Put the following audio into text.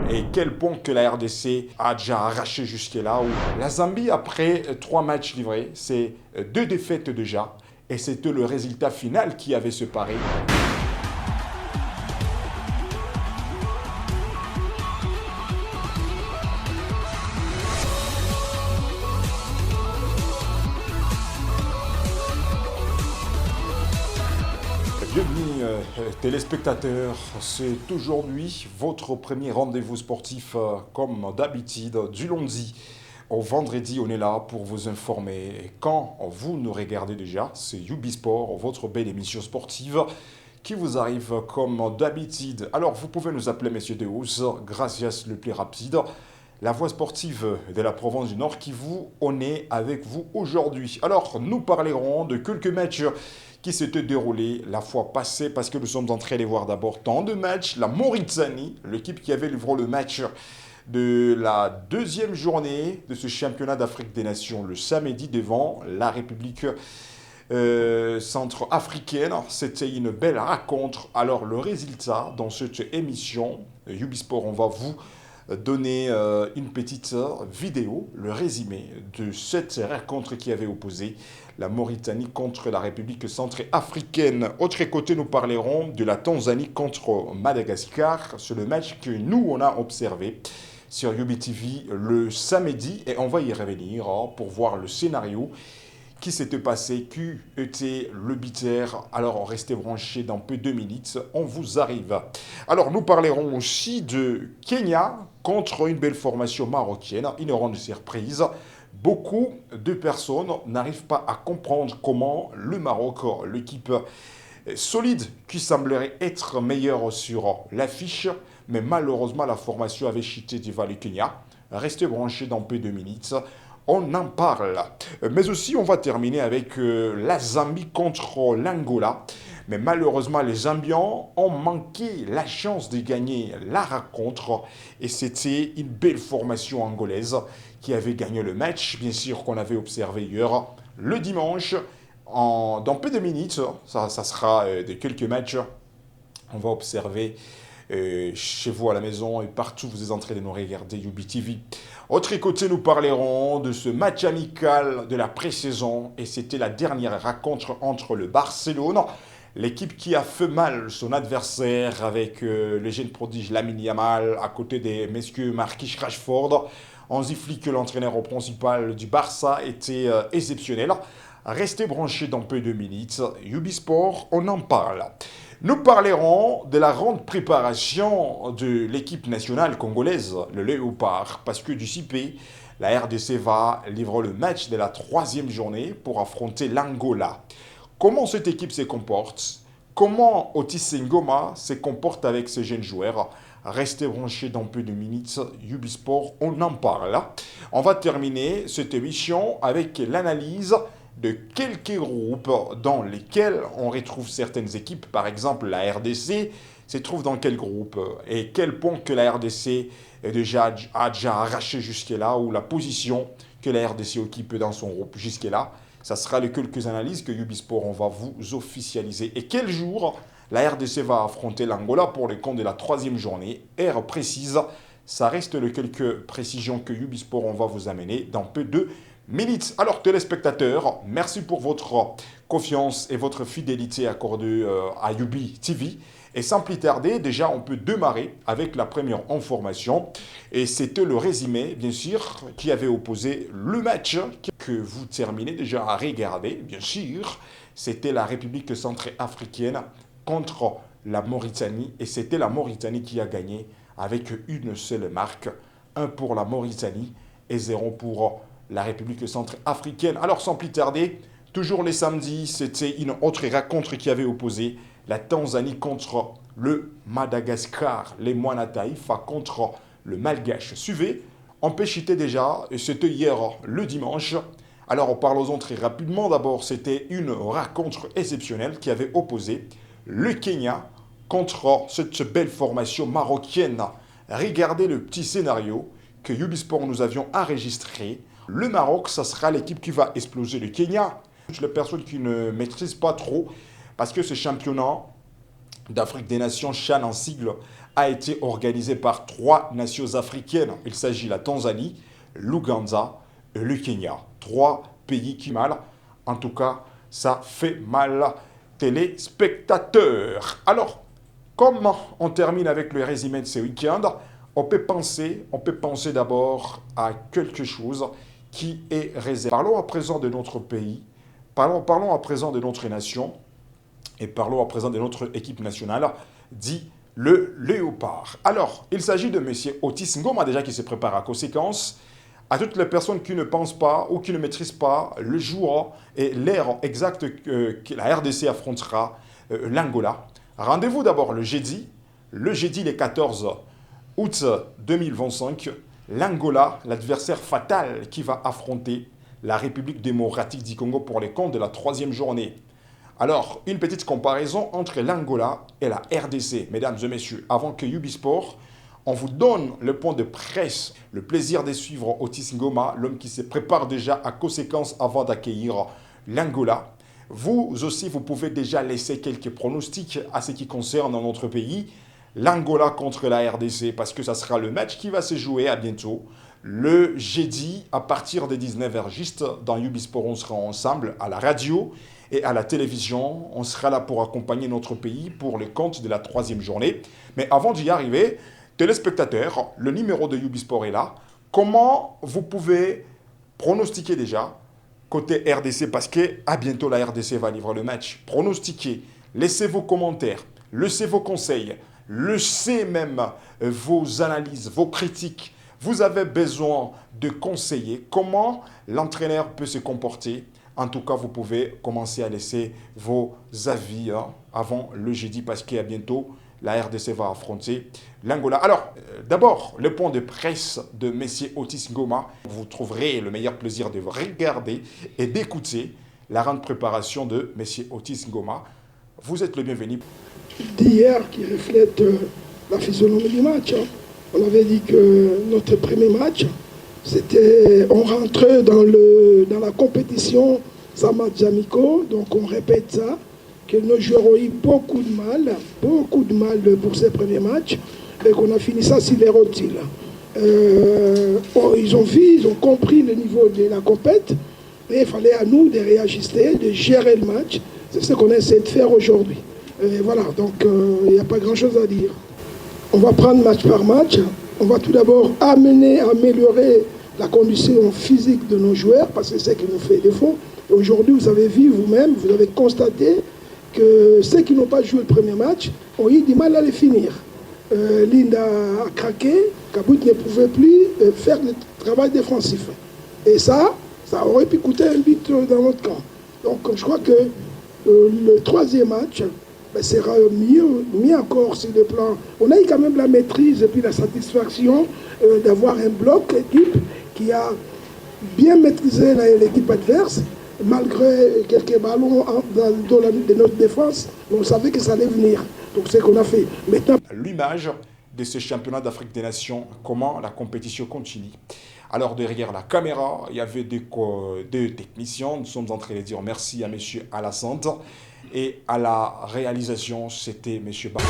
Et quel point que la RDC a déjà arraché jusque-là. La Zambie, après 3 matchs livrés, c'est 2 défaites déjà. Et c'était le résultat final qui avait ce pari. Bienvenue téléspectateurs, c'est aujourd'hui votre premier rendez-vous sportif comme d'habitude du lundi au vendredi. On est là pour vous informer. Et quand vous nous regardez déjà, c'est Ubisport, votre belle émission sportive qui vous arrive comme d'habitude. Alors vous pouvez nous appeler Messieurs Deus, gracias le plus rapide. La voix sportive de la province du Nord qui vous en est avec vous aujourd'hui. Alors nous parlerons de quelques matchs qui s'était déroulé la fois passée parce que nous sommes en train de voir d'abord tant de matchs. La Mauritanie, l'équipe qui avait livré le match de la deuxième journée de ce championnat d'Afrique des Nations le samedi devant la République centrafricaine. C'était une belle rencontre. Alors le résultat dans cette émission, Ubisport, on va vous donner une petite vidéo, le résumé de cette rencontre qui avait opposé la Mauritanie contre la République centrafricaine. Autre côté, nous parlerons de la Tanzanie contre Madagascar. C'est le match que nous, on a observé sur UbiTV le samedi et on va y revenir pour voir le scénario qui s'était passé, qui était le bitter. Alors, restez branchés dans peu de minutes, on vous arrive. Alors, nous parlerons aussi de Kenya contre une belle formation marocaine, une ronde de surprise. Beaucoup de personnes n'arrivent pas à comprendre comment le Maroc, l'équipe solide qui semblerait être meilleure sur l'affiche, mais malheureusement la formation avait chuté devant le Kenya. Restez branchés dans peu de minutes. On en parle. Mais aussi, on va terminer avec la Zambie contre l'Angola. Mais malheureusement, les Zambiens ont manqué la chance de gagner la rencontre. Et c'était une belle formation angolaise qui avait gagné le match, bien sûr, qu'on avait observé hier, le dimanche. Dans peu de minutes, ça sera de quelques matchs. On va observer chez vous à la maison et partout vous êtes en train de nous regarder UbiTV. Autre côté, nous parlerons de ce match amical de la pré-saison et c'était la dernière rencontre entre le Barcelone, l'équipe qui a fait mal son adversaire avec le jeune prodige Lamine Yamal à côté des messieurs Marquinhos, Rashford. On zifle que l'entraîneur principal du Barça était exceptionnel. Restez branchés dans peu de minutes. Ubisport, on en parle. Nous parlerons de la grande préparation de l'équipe nationale congolaise, le Léopard, parce que d'ici peu, la RDC va livrer le match de la troisième journée pour affronter l'Angola. Comment cette équipe se comporte? Comment Otis Ngoma se comporte avec ses jeunes joueurs? Restez branchés dans peu de minutes, Ubisport, on en parle. On va terminer cette émission avec l'analyse de quelques groupes dans lesquels on retrouve certaines équipes. Par exemple, la RDC se trouve dans quel groupe et quel point que la RDC a déjà arraché jusque-là ou la position que la RDC occupe dans son groupe jusque-là. Ça sera les quelques analyses que Ubisport on va vous officialiser. Et quel jour la RDC va affronter l'Angola pour le compte de la troisième journée. Heure précise, ça reste les quelques précisions que Ubisport on va vous amener dans peu de minutes. Alors téléspectateurs, merci pour votre confiance et votre fidélité accordée à UbiTV. Et sans plus tarder, déjà on peut démarrer avec la première information. Et c'était le résumé, bien sûr, qui avait opposé le match que vous terminez déjà à regarder, bien sûr. C'était la République centrafricaine contre la Mauritanie. Et c'était la Mauritanie qui a gagné avec une seule marque. 1 pour la Mauritanie et 0 pour la République centrafricaine. Alors sans plus tarder, toujours les samedis, c'était une autre rencontre qui avait opposé la Tanzanie contre le Madagascar. Les Moana Taïfa contre le Malgache. Suivez, on peut chiter déjà, et c'était hier le dimanche. Alors parlons-en très rapidement. D'abord, c'était une rencontre exceptionnelle qui avait opposé le Kenya contre cette belle formation marocaine. Regardez le petit scénario que Ubisport nous avions enregistré. Le Maroc, ça sera l'équipe qui va exploser le Kenya. Les personnes qui ne maîtrisent pas trop, parce que ce championnat d'Afrique des Nations, CHAN en sigle, a été organisé par 3 nations africaines. Il s'agit de la Tanzanie, l'Ouganda et le Kenya. 3 pays qui mal. En tout cas, ça fait mal téléspectateurs. Alors, comme on termine avec le résumé de ce week-end, on peut penser d'abord à quelque chose qui est réservé. Parlons à présent de notre pays, parlons à présent de notre nation et parlons à présent de notre équipe nationale, dit le Léopard. Alors, il s'agit de M. Otis Ngoma déjà qui se prépare à conséquence. À toutes les personnes qui ne pensent pas ou qui ne maîtrisent pas le jour et l'heure exacte que la RDC affrontera l'Angola. Rendez-vous d'abord le jeudi les 14 août 2025, l'Angola, l'adversaire fatal qui va affronter la République démocratique du Congo pour les comptes de la 3e journée. Alors, une petite comparaison entre l'Angola et la RDC. Mesdames et messieurs, avant que Ubisport, on vous donne le point de presse, le plaisir de suivre Otis Ngoma, l'homme qui se prépare déjà à conséquence avant d'accueillir l'Angola. Vous aussi, vous pouvez déjà laisser quelques pronostics à ce qui concerne notre pays. L'Angola contre la RDC, parce que ça sera le match qui va se jouer à bientôt. Le jeudi, à partir des 19h, juste dans Ubisport, on sera ensemble à la radio et à la télévision. On sera là pour accompagner notre pays pour les comptes de la 3e journée. Mais avant d'y arriver, téléspectateurs, le numéro de Ubisport est là. Comment vous pouvez pronostiquer déjà côté RDC, parce qu'à bientôt la RDC va livrer le match. Pronostiquez, laissez vos commentaires, laissez vos conseils, laissez même vos analyses, vos critiques. Vous avez besoin de conseiller comment l'entraîneur peut se comporter. En tout cas, vous pouvez commencer à laisser vos avis avant le jeudi, parce qu'à bientôt la RDC va affronter l'Angola. Alors, d'abord, le point de presse de M. Otis Ngoma. Vous trouverez le meilleur plaisir de regarder et d'écouter la grande préparation de M. Otis Ngoma. Vous êtes le bienvenu. D'hier qui reflète la physionomie du match. On avait dit que notre premier match, c'était on rentrait dans la compétition, ça match amicaux, donc on répète ça. Que nos joueurs ont eu beaucoup de mal pour ces premiers matchs, et qu'on a fini ça sur les rotules. Ils ont compris le niveau de la compète, et il fallait à nous de réajuster, de gérer le match. C'est ce qu'on essaie de faire aujourd'hui. Voilà, donc il n'y a pas grand-chose à dire. On va prendre match par match. On va tout d'abord améliorer la condition physique de nos joueurs, parce que c'est ce qui nous fait défaut. Et aujourd'hui, vous avez vu vous-même, vous avez constaté que ceux qui n'ont pas joué le premier match ont eu du mal à les finir. Linda a craqué, Kabout ne pouvait plus faire le travail défensif. Et ça aurait pu coûter un but dans notre camp. Donc je crois que le 3e match sera mieux encore sur le plan. On a eu quand même la maîtrise et puis la satisfaction d'avoir un bloc équipe qui a bien maîtrisé l'équipe adverse, malgré quelques ballons de notre défense. On savait que ça allait venir. Donc c'est ce qu'on a fait. Maintenant, l'image de ce championnat d'Afrique des Nations, comment la compétition continue. Alors derrière la caméra, il y avait deux techniciens. Nous sommes en train de dire merci à M. Alassane. Et à la réalisation, c'était M. Bar.